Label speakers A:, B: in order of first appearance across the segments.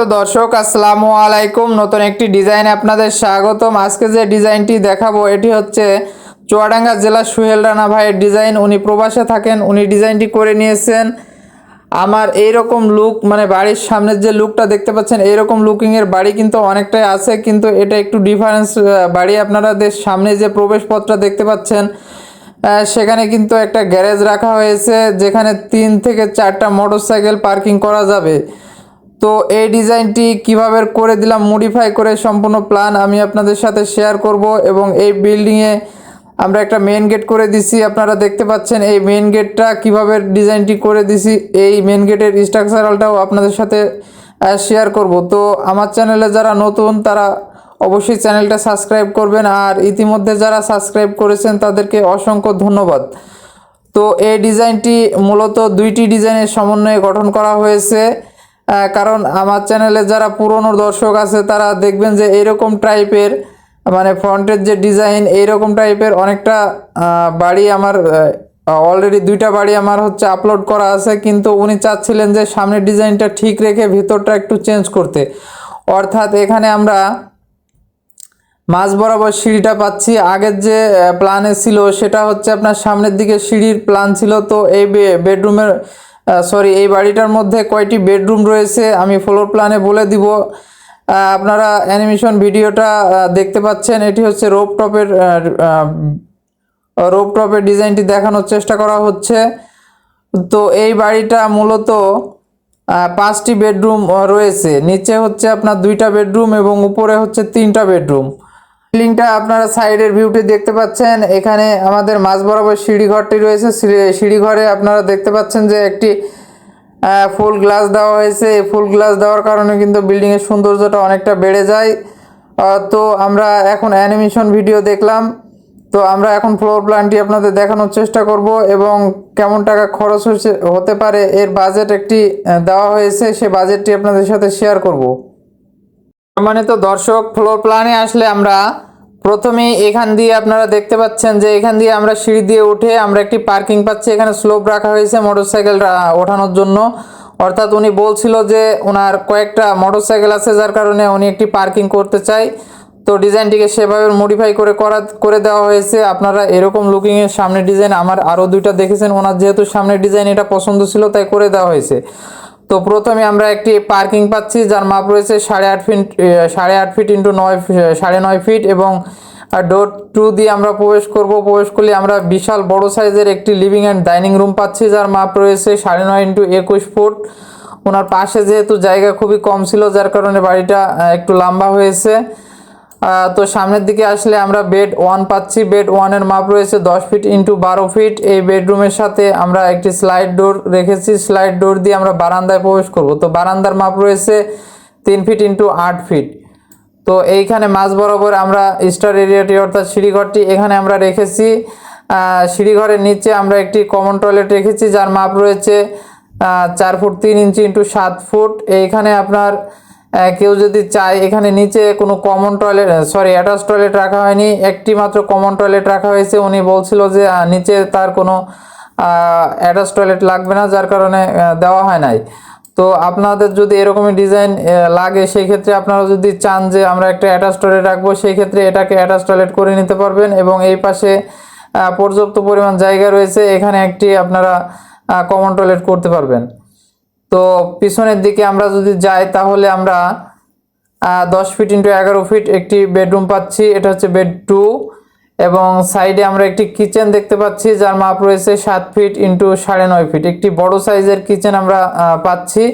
A: তো দর্শক আসসালামু আলাইকুম, নতুন একটি ডিজাইন আপনাদের স্বাগতম। আজকে যে ডিজাইনটি দেখাবো এটি হচ্ছে চুয়াডাঙ্গা জেলা সোহেল রানা ভাইয়ের ডিজাইন। উনি প্রবাসে থাকেন, উনি ডিজাইনটি করে নিয়েছেন। আমার এইরকম লুক, মানে বাড়ির সামনের যে লুকটা দেখতে পাচ্ছেন এইরকম লুকিংয়ের বাড়ি কিন্তু অনেকটাই আছে, কিন্তু এটা একটু ডিফারেন্স বাড়ি। আপনাদের সামনে যে প্রবেশপথটা দেখতে পাচ্ছেন সেখানে কিন্তু একটা গ্যারেজ রাখা হয়েছে, যেখানে 3 থেকে 4টা মোটরসাইকেল পার্কিং করা যাবে। তো এই ডিজাইনটি কিভাবে করে দিলাম মডিফাই করে, সম্পূর্ণ প্ল্যান আমি আপনাদের সাথে শেয়ার করব। এবং এই বিল্ডিংয়ে আমরা একটা মেন গেট করে দিছি, আপনারা দেখতে পাচ্ছেন এই মেন গেটটা কিভাবে ডিজাইনটি করে দিছি। এই মেন গেটের স্ট্রাকচারালটাও আপনাদের সাথে শেয়ার করব। তো আমার চ্যানেলে যারা নতুন তারা অবশ্যই চ্যানেলটা সাবস্ক্রাইব করবেন, আর ইতিমধ্যে যারা সাবস্ক্রাইব করেছেন তাদেরকে অসংখ্য ধন্যবাদ। তো এই ডিজাইনটি মূলত 2টি ডিজাইনের সমন্বয়ে গঠন করা হয়েছে, কারণ আমার চ্যানেলে যারা পুরনো দর্শক আছে তারা দেখবেন যে এইরকম টাইপের, মানে ফ্রন্টের যে ডিজাইন এইরকম টাইপের অনেকটা বাড়ি আমার অলরেডি 2টা বাড়ি আমার হচ্ছে আপলোড করা আছে, কিন্তু উনি চাচ্ছিলেন যে সামনের ডিজাইনটা ঠিক রেখে ভিতরটা একটু চেঞ্জ করতে। অর্থাৎ এখানে আমরা মাঝ বরাবর সিঁড়িটা পাচ্ছি। আগের যে প্ল্যানে ছিল সেটা হচ্ছে আপনার সামনের দিকে সিঁড়ির প্ল্যান ছিল। তো এই বেডরুমের এই বাড়িটার মধ্যে কয়টি বেডরুম রয়েছে আমি ফ্লোর প্ল্যানে বলে দিব। আপনারা অ্যানিমেশন ভিডিওটা দেখতে পাচ্ছেন, এটি হচ্ছে রোপটপের ডিজাইনটি দেখানোর চেষ্টা করা হচ্ছে। তো এই বাড়িটা মূলত 5টি বেডরুম রয়েছে, নিচে হচ্ছে আপনার 2টা বেডরুম এবং উপরে হচ্ছে 3টা বেডরুম। বিল্ডিংটা আপনারা সাইডের ভিউটি দেখতে পাচ্ছেন। এখানে আমাদের মাঝ বরাবর সিঁড়িঘরটি রয়েছে, সিঁড়িঘরে আপনারা দেখতে পাচ্ছেন যে একটি ফুল গ্লাস দেওয়া হয়েছে। এই ফুল গ্লাস দেওয়ার কারণে কিন্তু বিল্ডিংয়ের সৌন্দর্যটা অনেকটা বেড়ে যায়। তো আমরা এখন অ্যানিমেশন ভিডিও দেখলাম, তো আমরা এখন ফ্লোর প্ল্যানটি আপনাদের দেখানোর চেষ্টা করব এবং কেমন টাকা খরচ হতে পারে এর বাজেট একটি দেওয়া হয়েছে, সে বাজেটটি আপনাদের সাথে শেয়ার করব। সম্মানিত দর্শক, ফ্লোর প্ল্যানে আসলে আমরা প্রথমেই এখান দিয়ে আপনারা দেখতে পাচ্ছেন যে এখান দিয়ে আমরা সিঁড়ি দিয়ে উঠে আমরা একটি পার্কিং পাচ্ছি। এখানে স্লোপ রাখা হয়েছে মোটরসাইকেল ওঠানোর জন্য। অর্থাৎ উনি বলছিল যে ওনার কয়েকটা মোটরসাইকেল আছে, যার কারণে উনি একটি পার্কিং করতে চাই। তো ডিজাইনটিকে সেভাবে মডিফাই করে দেওয়া হয়েছে। আপনারা এরকম লুকিংয়ের সামনে ডিজাইন আমার আরও 2টা দেখেছেন, ওনার যেহেতু সামনের ডিজাইন এটা পছন্দ ছিল তাই করে দেওয়া হয়েছে। তো প্রথমে আমরা একটি পার্কিং পাচ্ছি যার মাপ রয়েছে 8.5 ফিট ইন্টু 9.5 ফিট এবং ডোর 2 দিয়ে আমরা প্রবেশ করলে আমরা বিশাল বড় সাইজের একটি লিভিং অ্যান্ড ডাইনিং রুম পাচ্ছি যার মাপ রয়েছে 9.5 ইন্টু 21 ফুট। ওনার পাশে যেহেতু জায়গা খুবই কম ছিল যার কারণে বাড়িটা একটু লম্বা হয়েছে। তো সামনের দিকে আসলে আমরা বেড 1 পাচ্ছি। বেড 1-এর মাপ রয়েছে 10 ফিট ইন্টু 12 ফিট। এই বেডরুমের সাথে আমরা একটি স্লাইড ডোর রেখেছি, স্লাইড ডোর দিয়ে আমরা বারান্দায় প্রবেশ করব। তো বারান্দার মাপ রয়েছে 3 ফিট ইন্টু 8 ফিট। তো এইখানে মাঝ বরাবর আমরা স্টার এরিয়াটি অর্থাৎ সিঁড়িঘরটি এখানে আমরা রেখেছি। সিঁড়িঘরের নিচে আমরা একটি কমন টয়লেট রেখেছি যার মাপ রয়েছে 4 ফুট 3 ইঞ্চি ইন্টু 7 ফুট। এইখানে আপনার কেউ যদি চায়, এখানে নিচে কোনো কমন টয়লেট অ্যাটাচ টয়লেট রাখা হয়নি, একটি মাত্র কমন টয়লেট রাখা হয়েছে। উনি বলছিল যে নিচে তার কোনো অ্যাটাচ টয়লেট লাগবে না, যার কারণে দেওয়া হয় নাই। তো আপনাদের যদি এরকমই ডিজাইন লাগে, সেই ক্ষেত্রে আপনারা যদি চান যে আমরা একটা অ্যাটাচ টয়লেট রাখবো, সেই ক্ষেত্রে এটাকে অ্যাটাচ টয়লেট করে নিতে পারবেন। এবং এই পাশে পর্যাপ্ত পরিমাণ জায়গা রয়েছে, এখানে একটি আপনারা কমন টয়লেট করতে পারবেন। তো পিছনের দিকে আমরা যদি যাই তাহলে আমরা 10 ফিট ইন্টু 11 ফিট একটি বেডরুম পাচ্ছি, এটা হচ্ছে বেড 2। এবং সাইডে আমরা একটি কিচেন দেখতে পাচ্ছি যার মাপ রয়েছে 7 ফিট ইন্টু 9.5 ফিট। একটি বড় সাইজের কিচেন আমরা পাচ্ছি।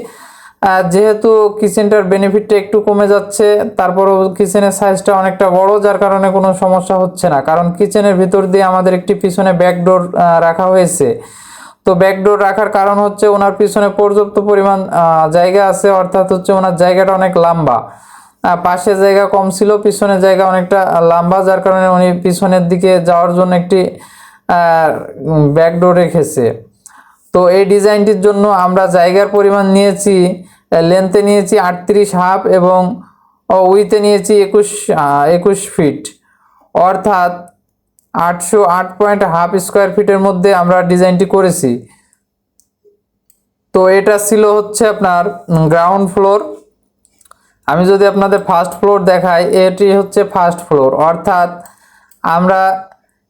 A: যেহেতু কিচেনটার বেনিফিটটা একটু কমে যাচ্ছে, তারপরও কিচেনের সাইজটা অনেকটা বড়, যার কারণে কোনো সমস্যা হচ্ছে না, কারণ কিচেনের ভিতর দিয়ে আমাদের একটি পিছনে ব্যাকডোর রাখা হয়েছে। তো ব্যাকডোর রাখার কারণ হচ্ছে ওনার পিছনে পর্যাপ্ত পরিমাণ জায়গা আছে, অর্থাৎ হচ্ছে ওনার জায়গাটা অনেক লম্বা। পাশে জায়গা কম ছিল, পিছনে জায়গা অনেকটা লম্বা, যার কারণে উনি পিছনের দিকে যাওয়ার জন্য একটি ব্যাকডোর রেখেছে। তো এই ডিজাইনটির জন্য আমরা জায়গার পরিমাণ নিয়েছি, লেন্থে নিয়েছি 38.5 এবং উইথে নিয়েছি 21 ফিট, অর্থাৎ 808.5 স্কোয়ার ফিটের মধ্যে আমরা ডিজাইনটি করেছি। তো এটা ছিল হচ্ছে আপনার গ্রাউন্ড ফ্লোর। আমি যদি আপনাদের ফার্স্ট ফ্লোর দেখাই, এটি হচ্ছে ফার্স্ট ফ্লোর, অর্থাৎ আমরা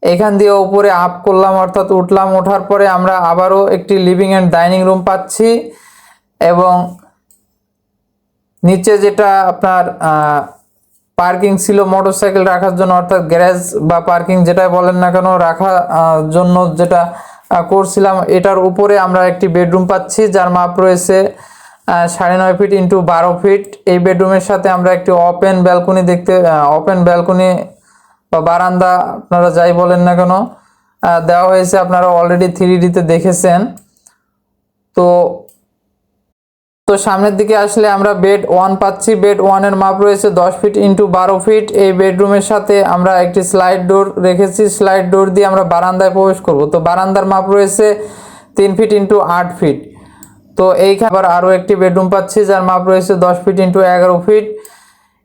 A: এখান দিয়ে উপরে আপ করলাম, অর্থাৎ উঠলাম, ওঠার পরে আমরা আবারও একটি লিভিং অ্যান্ড ডাইনিং রুম পাচ্ছি এবং নিচে যেটা আপনার পার্কিং ছিল মোটরসাইকেল রাখার জন্য, অর্থাৎ গ্যারেজ বা পার্কিং যেটাই বলেন না কেন, রাখার জন্য যেটা করছিলাম, এটার উপরে আমরা একটি বেডরুম পাচ্ছি যার মাপ রয়েছে 9.5 ফিট ইন্টু 12 ফিট। এই বেডরুমের সাথে আমরা একটি ওপেন ব্যালকনি ওপেন ব্যালকনি বা বারান্দা আপনারা যাই বলেন না কেন দেওয়া হয়েছে। আপনারা অলরেডি 3D-তে দেখেছেন। তো সামনের দিকে আসলে আমরা বেড 1 পাচ্ছি। বেড 1 এর মাপ রয়েছে 10 ফিট ইন্টু 12 ফিট। এই বেডরুমের সাথে আমরা একটি স্লাইড ডোর রেখেছি। স্লাইড ডোর দিয়ে আমরা বারান্দায় প্রবেশ করব। তো বারান্দার মাপ রয়েছে 3 ফিট ইন্টু 8 ফিট। তো এইখানে আবার আরও একটি বেডরুম পাচ্ছি যার মাপ রয়েছে 10 ফিট ইন্টু 11 ফিট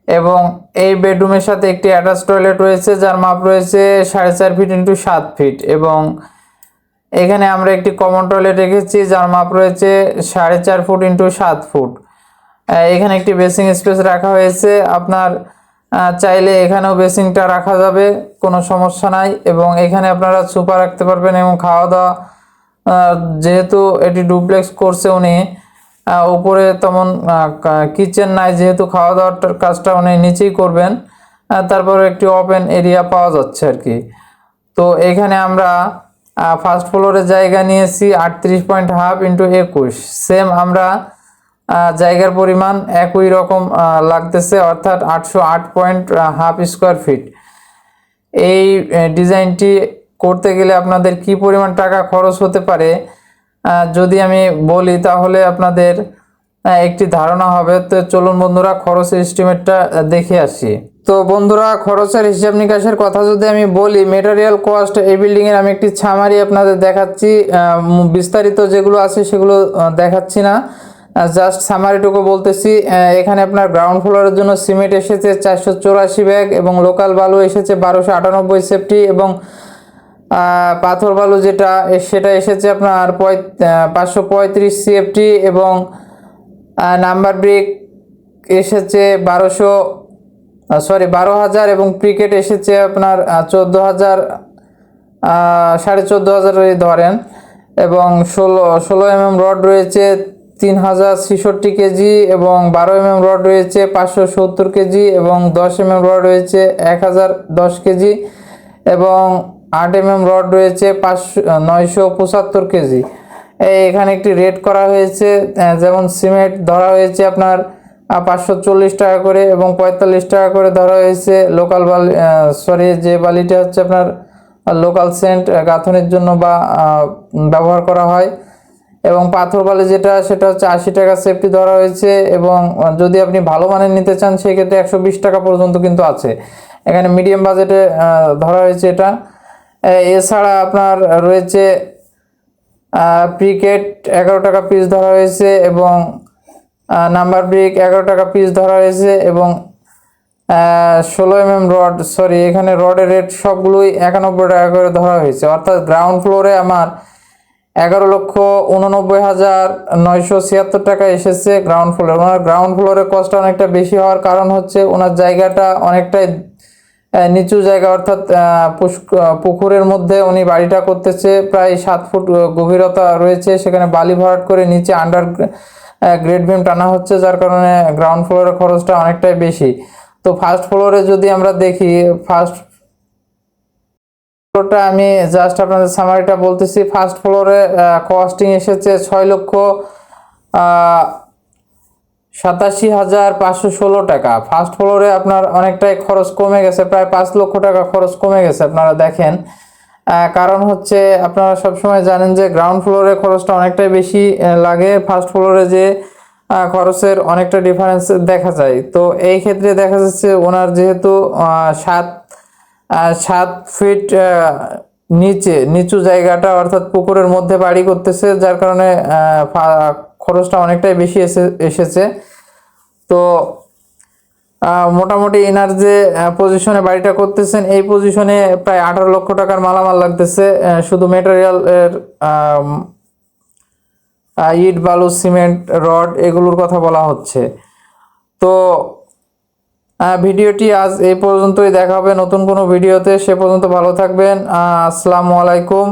A: এবং এই বেডরুমের সাথে একটি অ্যাটাচ টয়লেট রয়েছে যার মাপ রয়েছে 4.5 ফিট ইন্টু 7 ফিট এবং এখানে আমরা একটি কমন টয়লেট রেখেছি যার মাপ রয়েছে 4.5 ফুট ইন্টু 7 ফুট। এখানে একটি বেসিং স্পেস রাখা হয়েছে। আপনার চাইলে এখানেও বেসিংটা রাখা যাবে, কোনো সমস্যা নাই। এবং এখানে আপনারা সুপা রাখতে পারবেন এবং খাওয়া দাওয়া, যেহেতু এটি ডুপ্লেক্স করছে উনি, উপরে তেমন কিচেন নাই, যেহেতু খাওয়া দাওয়ার কাজটা উনি নিচেই করবেন। তারপরে একটি ওপেন এরিয়া পাওয়া যাচ্ছে আর কি। তো এখানে আমরা ফার্স্ট ফ্লোরে জায়গা নিয়েছি 38.5 ইন্টু 21। সেম আমরা জায়গার পরিমাণ একই রকম লাগতেছে, অর্থাৎ 808.5 স্কোয়ার ফিট। এই ডিজাইনটি করতে গেলে আপনাদের কি পরিমাণ টাকা খরচ হতে পারে যদি আমি বলি, তাহলে আপনাদের একটি ধারণা হবে। তো চলুন বন্ধুরা খরচের এস্টিমেটটা দেখে আসি। তো বন্ধুরা খরচের হিসাব নিকাশের কথা যদি আমি বলি, মেটেরিয়াল কস্ট এই বিল্ডিংয়ের আমি একটি ছামারি আপনাদের দেখাচ্ছি, বিস্তারিত যেগুলো আছে সেগুলো দেখাচ্ছি না, জাস্ট সামারিটুকু বলতেছি। এখানে আপনার গ্রাউন্ড ফ্লোরের জন্য সিমেন্ট এসেছে 484 ব্যাগ এবং লোকাল বালু এসেছে 1298 সেফটি এবং পাথর বালু সেটা এসেছে আপনার 535 সিএফটি এবং নাম্বার ব্রিক এসেছে 12,000 এবং প্রিকেট এসেছে আপনার 14,000, 14,500 ধরেন এবং 16 mm রড রয়েছে 3066 কেজি এবং 12 mm রড রয়েছে 570 কেজি এবং 10 mm রড রয়েছে 1010 কেজি এবং 8 mm রড রয়েছে 975 কেজি। এখানে একটি রেট করা হয়েছে, যেমন সিমেন্ট ধরা হয়েছে আপনার 540 টাকা করে এবং 45 টাকা করে ধরা হয়েছে লোকাল বালি, যে বালিটা হচ্ছে আপনার লোকাল সেন্ট গাঁথনির জন্য বা ব্যবহার করা হয় এবং পাথর বালি সেটা হচ্ছে 80 টাকা সেফটি ধরা হয়েছে এবং যদি আপনি ভালো মানের নিতে চান সেক্ষেত্রে 120 টাকা পর্যন্ত কিন্তু আছে। এখানে মিডিয়াম বাজেটে ধরা হয়েছে এটা। এছাড়া আপনার রয়েছে প্রিকেট 11 টাকা পিস ধরা হয়েছে এবং নাম্বার ব্রিক 11 টাকা পিস ধরা হয়েছে এবং 16 mm রড, এখানে রডের রেট সবগুলোই 91 টাকা করে ধরা হয়েছে। অর্থাৎ গ্রাউন্ড ফ্লোরে আমার 11,89,976 টাকা এসেছে গ্রাউন্ড ফ্লোরে। ওনার গ্রাউন্ড ফ্লোরের কস্টটা অনেকটা বেশি হওয়ার কারণ হচ্ছে ওনার জায়গাটা অনেকটাই নিচু জায়গা, অর্থাৎ পুকুরের মধ্যে উনি বাড়িটা করতেছে। প্রায় 7 ফুট গভীরতা রয়েছে, সেখানে বালি ভরাট করে নিচে আন্ডার গ্রেড বিম টানা হচ্ছে, যার কারণে গ্রাউন্ড ফ্লোরের খরচটা অনেকটাই বেশি। তো ফার্স্ট ফ্লোরে যদি আমরা দেখি, ফার্স্ট ফ্লোরটা আমি জাস্ট আপনাদের সামারিটা বলতেছি। ফার্স্ট ফ্লোরে কস্টিং এসেছে 6,87,516 টাকা। ফার্স্ট ফ্লোরে আপনার অনেকটাই খরচ কমে গেছে, প্রায় 5 লক্ষ টাকা খরচ কমে গেছে। আপনারা দেখেন, কারণ হচ্ছে আপনারা সবসময় জানেন যে গ্রাউন্ড ফ্লোরে খরচটা অনেকটাই বেশি লাগে, ফার্স্ট ফ্লোরে যে খরচের অনেকটা ডিফারেন্স দেখা যায়। তো এই ক্ষেত্রে দেখা যাচ্ছে ওনার যেহেতু 7 ফিট নিচু জায়গাটা, অর্থাৎ পুকুরের মধ্যে বাড়ি করতেছে, যার কারণে খরচটা অনেকটাই বেশি এসেছে। তো মোটামুটি এনার যে পজিশনে বাড়িটা করতেছেন, এই পজিশনে প্রায় 18 লক্ষ টাকার মালামাল লাগতেছে, শুধু মেটেরিয়াল এর ইট বালু সিমেন্ট রড এগুলোর কথা বলা হচ্ছে। তো ভিডিওটি আজ এই পর্যন্তই, দেখা হবে নতুন কোনো ভিডিওতে। সে পর্যন্ত ভালো থাকবেন। আসসালামু আলাইকুম।